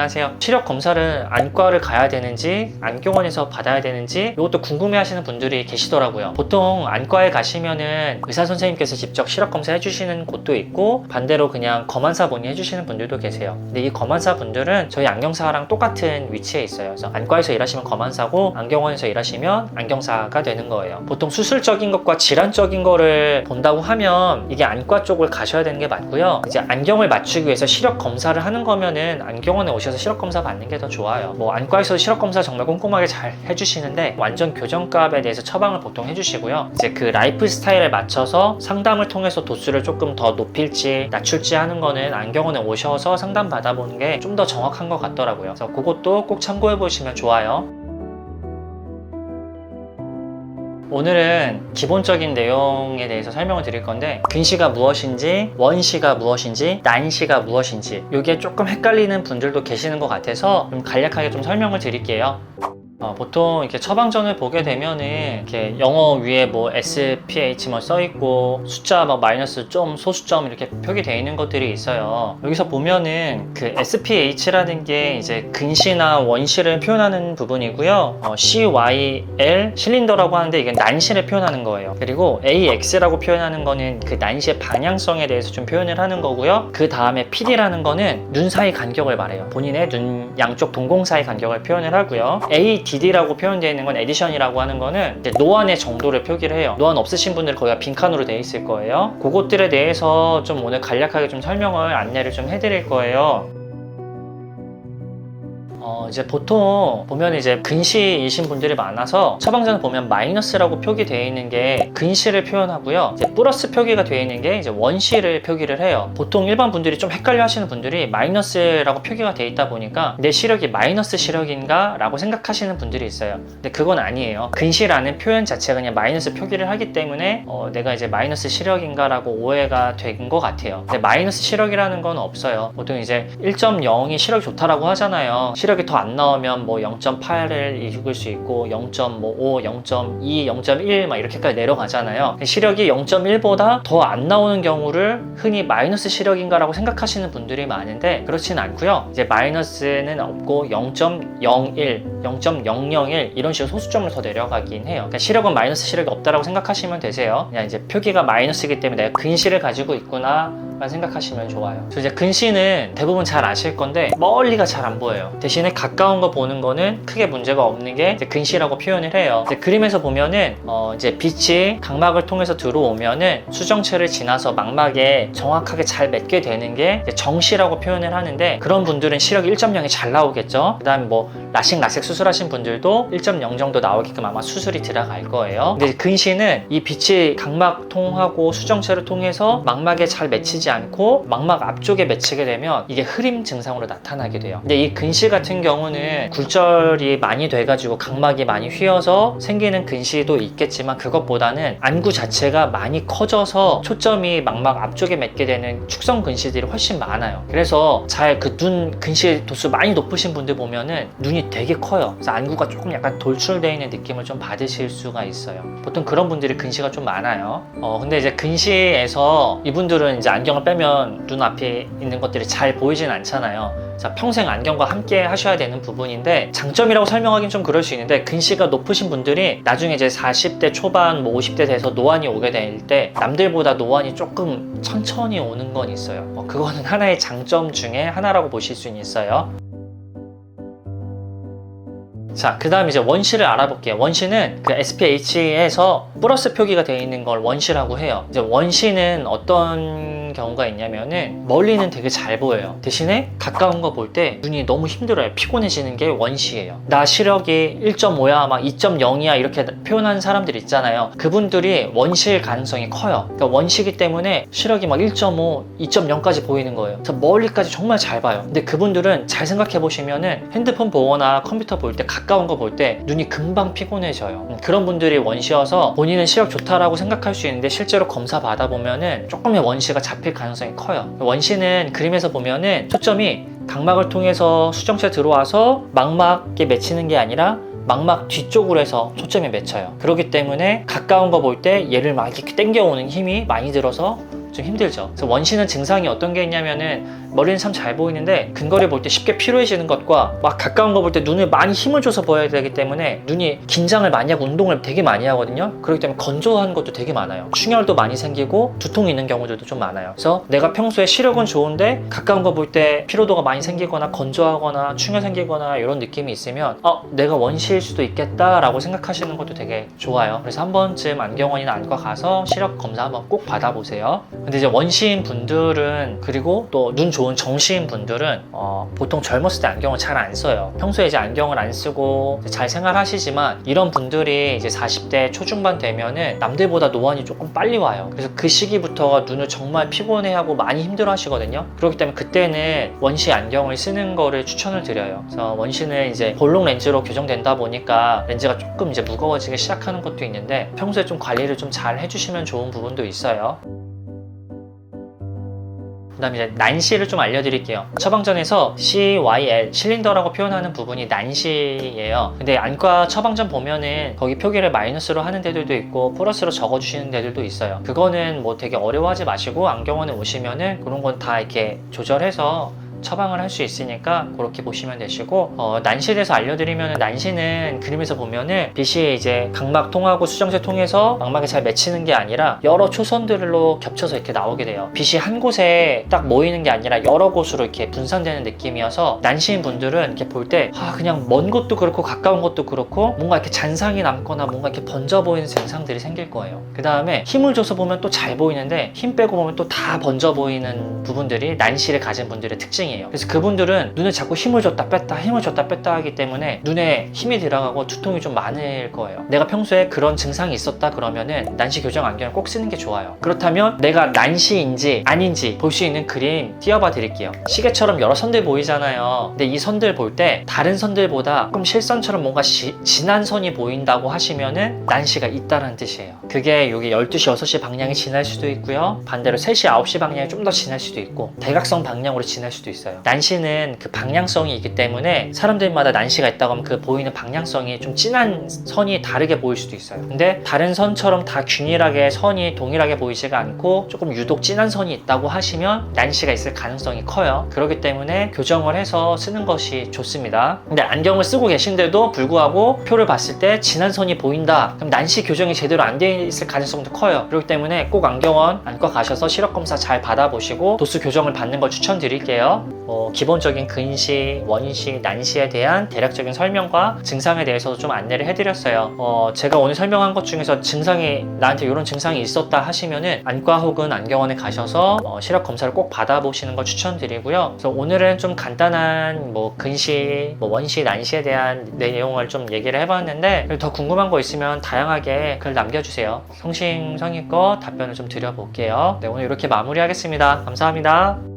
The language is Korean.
안녕하세요. 시력 검사를 안과를 가야 되는지 안경원에서 받아야 되는지 이것도 궁금해 하시는 분들이 계시더라고요. 보통 안과에 가시면은 의사 선생님께서 직접 시력 검사 해주시는 곳도 있고 반대로 그냥 검안사 분이 해주시는 분들도 계세요. 근데 이 검안사 분들은 저희 안경사랑 똑같은 위치에 있어요. 그래서 안과에서 일하시면 검안사고 안경원에서 일하시면 안경사가 되는 거예요. 보통 수술적인 것과 질환적인 거를 본다고 하면 이게 안과 쪽을 가셔야 되는 게 맞고요. 이제 안경을 맞추기 위해서 시력 검사를 하는 거면은 안경원에 오셔서 시력 검사 받는 게 더 좋아요. 뭐 안과에서 시력 검사 정말 꼼꼼하게 잘 해주시는데 완전 교정값에 대해서 처방을 보통 해주시고요. 이제 그 라이프 스타일에 맞춰서 상담을 통해서 도수를 조금 더 높일지 낮출지 하는 거는 안경원에 오셔서 상담 받아보는 게 좀 더 정확한 것 같더라고요. 그래서 그것도 꼭 참고해 보시면 좋아요. 오늘은 기본적인 내용에 대해서 설명을 드릴 건데 근시가 무엇인지, 원시가 무엇인지, 난시가 무엇인지 이게 조금 헷갈리는 분들도 계시는 것 같아서 좀 간략하게 좀 설명을 드릴게요. 보통 이렇게 처방전을 보게 되면은 이렇게 영어 위에 뭐 SPH 뭐 써있고 숫자 막 마이너스 점, 소수점 이렇게 표기되어 있는 것들이 있어요. 여기서 보면은 그 SPH라는 게 이제 근시나 원시를 표현하는 부분이고요. CYL 실린더라고 하는데 이게 난시를 표현하는 거예요. 그리고 AX라고 표현하는 거는 그 난시의 방향성에 대해서 좀 표현을 하는 거고요. 그 다음에 PD라는 거는 눈 사이 간격을 말해요. 본인의 눈 양쪽 동공 사이 간격을 표현을 하고요. ADD라고 표현되어 있는 건 에디션이라고 하는 거는 이제 노안의 정도를 표기를 해요. 노안 없으신 분들은 거의 빈칸으로 되어 있을 거예요. 그것들에 대해서 좀 오늘 간략하게 좀 설명을 안내를 좀 해드릴 거예요. 이제 보통 보면 이제 근시이신 분들이 많아서 처방전을 보면 마이너스라고 표기되어 있는 게 근시를 표현하고요. 이제 플러스 표기가 되어 있는 게 이제 원시를 표기를 해요. 보통 일반 분들이 좀 헷갈려 하시는 분들이 마이너스라고 표기가 되어 있다 보니까 내 시력이 마이너스 시력인가 라고 생각하시는 분들이 있어요. 근데 그건 아니에요. 근시라는 표현 자체가 그냥 마이너스 표기를 하기 때문에 내가 이제 마이너스 시력인가 라고 오해가 된 것 같아요. 근데 마이너스 시력이라는 건 없어요. 보통 이제 1.0이 시력이 좋다라고 하잖아요. 시력이 더 안 나오면 뭐 0.8을 읽을 수 있고 0.5, 0.2, 0.1 막 이렇게까지 내려가잖아요. 시력이 0.1보다 더 안 나오는 경우를 흔히 마이너스 시력인가 라고 생각하시는 분들이 많은데 그렇진 않고요. 이제 마이너스는 없고 0.01, 0.001 이런 식으로 소수점을 더 내려가긴 해요. 그러니까 시력은 마이너스 시력이 없다라고 생각하시면 되세요. 그냥 이제 표기가 마이너스이기 때문에 내가 근시를 가지고 있구나 만 생각하시면 좋아요. 그래서 이제 근시는 대부분 잘 아실 건데 멀리가 잘 안 보여요. 대신에 가까운 거 보는 거는 크게 문제가 없는 게 이제 근시라고 표현을 해요. 이제 그림에서 보면은 이제 빛이 각막을 통해서 들어오면은 수정체를 지나서 망막에 정확하게 잘 맺게 되는 게 이제 정시라고 표현을 하는데 그런 분들은 시력이 1.0이 잘 나오겠죠. 그 다음에 뭐 라식, 라섹 수술하신 분들도 1.0 정도 나오게끔 아마 수술이 들어갈 거예요. 근데 근시는 이 빛이 각막 통하고 수정체를 통해서 망막에 잘 맺히지 않고 망막 앞쪽에 맺히게 되면 이게 흐림 증상으로 나타나게 돼요. 근데 이 근시 같은 경우는 굴절이 많이 돼가지고 각막이 많이 휘어서 생기는 근시도 있겠지만 그것보다는 안구 자체가 많이 커져서 초점이 망막 앞쪽에 맺게 되는 축성 근시들이 훨씬 많아요. 그래서 잘 그 눈 근시 도수 많이 높으신 분들 보면은 눈이 되게 커요. 그래서 안구가 조금 약간 돌출되어 있는 느낌을 좀 받으실 수가 있어요. 보통 그런 분들이 근시가 좀 많아요. 근데 이제 근시에서 이분들은 이제 안경을 빼면 눈앞에 있는 것들이 잘 보이진 않잖아요. 자, 평생 안경과 함께 하셔야 되는 부분인데 장점이라고 설명하기는 좀 그럴 수 있는데 근시가 높으신 분들이 나중에 이제 40대 초반 뭐 50대 돼서 노안이 오게 될 때 남들보다 노안이 조금 천천히 오는 건 있어요. 그거는 하나의 장점 중에 하나라고 보실 수 있어요. 자, 그 다음 이제 원시를 알아볼게요. 원시는 그 SPH에서 플러스 표기가 되어 있는 걸 원시라고 해요. 이제 원시는 어떤 경우가 있냐면은 멀리는 되게 잘 보여요. 대신에 가까운 거 볼 때 눈이 너무 힘들어요. 피곤해지는 게 원시예요. 나 시력이 1.5야 막 2.0이야 이렇게 표현하는 사람들 있잖아요. 그분들이 원시일 가능성이 커요. 그러니까 원시기 때문에 시력이 막 1.5, 2.0까지 보이는 거예요. 그래서 멀리까지 정말 잘 봐요. 근데 그분들은 잘 생각해 보시면은 핸드폰 보거나 컴퓨터 볼 때 가까운 거 볼 때 눈이 금방 피곤해져요. 그런 분들이 원시여서 본인은 시력 좋다라고 생각할 수 있는데 실제로 검사 받아보면은 조금의 원시가 잡힐 가능성이 커요. 원시는 그림에서 보면은 초점이 각막을 통해서 수정체 들어와서 망막에 맺히는 게 아니라 망막 뒤쪽으로 해서 초점이 맺혀요. 그렇기 때문에 가까운 거 볼 때 얘를 막 이렇게 당겨오는 힘이 많이 들어서 좀 힘들죠. 그래서 원시는 증상이 어떤 게 있냐면은 머리는 참 잘 보이는데 근거리 볼 때 쉽게 피로해지는 것과 막 가까운 거 볼 때 눈을 많이 힘을 줘서 보여야 되기 때문에 눈이 긴장을 많이 하고 운동을 되게 많이 하거든요. 그렇기 때문에 건조한 것도 되게 많아요. 충혈도 많이 생기고 두통이 있는 경우들도 좀 많아요. 그래서 내가 평소에 시력은 좋은데 가까운 거 볼 때 피로도가 많이 생기거나 건조하거나 충혈 생기거나 이런 느낌이 있으면 내가 원시일 수도 있겠다 라고 생각하시는 것도 되게 좋아요. 그래서 한 번쯤 안경원이나 안과 가서 시력 검사 한번 꼭 받아보세요. 근데 이제 원시인 분들은, 그리고 또 눈 좋은 정시인 분들은 보통 젊었을 때 안경을 잘 안 써요. 평소에 이제 안경을 안 쓰고 잘 생활하시지만 이런 분들이 이제 40대 초중반 되면은 남들보다 노안이 조금 빨리 와요. 그래서 그 시기부터가 눈을 정말 피곤해하고 많이 힘들어 하시거든요. 그렇기 때문에 그때는 원시 안경을 쓰는 거를 추천을 드려요. 그래서 원시는 이제 볼록 렌즈로 교정된다 보니까 렌즈가 조금 이제 무거워지기 시작하는 것도 있는데 평소에 좀 관리를 좀 잘 해주시면 좋은 부분도 있어요. 그 다음에 이제 난시를 좀 알려드릴게요. 처방전에서 CYL, 실린더라고 표현하는 부분이 난시예요. 근데 안과 처방전 보면은 거기 표기를 마이너스로 하는 데들도 있고 플러스로 적어주시는 데들도 있어요. 그거는 뭐 되게 어려워하지 마시고 안경원에 오시면은 그런 건 다 이렇게 조절해서 처방을 할 수 있으니까 그렇게 보시면 되시고, 난시에 대해서 알려드리면, 난시는 그림에서 보면은 빛이 이제 각막 통하고 수정체 통해서 망막에 잘 맺히는 게 아니라 여러 초선들로 겹쳐서 이렇게 나오게 돼요. 빛이 한 곳에 딱 모이는 게 아니라 여러 곳으로 이렇게 분산되는 느낌이어서 난시인 분들은 이렇게 볼 때 그냥 먼 곳도 그렇고 가까운 곳도 그렇고 뭔가 이렇게 잔상이 남거나 뭔가 이렇게 번져 보이는 증상들이 생길 거예요. 그 다음에 힘을 줘서 보면 또 잘 보이는데 힘 빼고 보면 또 다 번져 보이는 부분들이 난시를 가진 분들의 특징이에요. 그래서 그분들은 눈에 자꾸 힘을 줬다 뺐다 힘을 줬다 뺐다 하기 때문에 눈에 힘이 들어가고 두통이 좀 많을 거예요. 내가 평소에 그런 증상이 있었다 그러면은 난시 교정 안경을 꼭 쓰는 게 좋아요. 그렇다면 내가 난시인지 아닌지 볼 수 있는 그림 띄워봐 드릴게요. 시계처럼 여러 선들 보이잖아요. 근데 이 선들 볼 때 다른 선들보다 조금 실선처럼 뭔가 진한 선이 보인다고 하시면은 난시가 있다는 뜻이에요. 그게 여기 12시 6시 방향이 진할 수도 있고요, 반대로 3시 9시 방향이 좀 더 진할 수도 있고 대각선 방향으로 진할 수도 있어요. 난시는 그 방향성이 있기 때문에 사람들마다 난시가 있다고 하면 그 보이는 방향성이 좀 진한 선이 다르게 보일 수도 있어요. 근데 다른 선처럼 다 균일하게 선이 동일하게 보이지가 않고 조금 유독 진한 선이 있다고 하시면 난시가 있을 가능성이 커요. 그렇기 때문에 교정을 해서 쓰는 것이 좋습니다. 근데 안경을 쓰고 계신데도 불구하고 표를 봤을 때 진한 선이 보인다, 그럼 난시 교정이 제대로 안 돼 있을 가능성도 커요. 그렇기 때문에 꼭 안경원 안과 가셔서 시력 검사 잘 받아보시고 도수 교정을 받는 걸 추천드릴게요. 기본적인 근시, 원시, 난시에 대한 대략적인 설명과 증상에 대해서도 좀 안내를 해드렸어요. 제가 오늘 설명한 것 중에서 증상이 나한테 이런 증상이 있었다 하시면은 안과 혹은 안경원에 가셔서 시력 검사를 꼭 받아보시는 걸 추천드리고요. 그래서 오늘은 좀 간단한 근시, 원시, 난시에 대한 내용을 좀 얘기를 해봤는데 더 궁금한 거 있으면 다양하게 글 남겨주세요. 성심성의껏 답변을 좀 드려볼게요. 네, 오늘 이렇게 마무리하겠습니다. 감사합니다.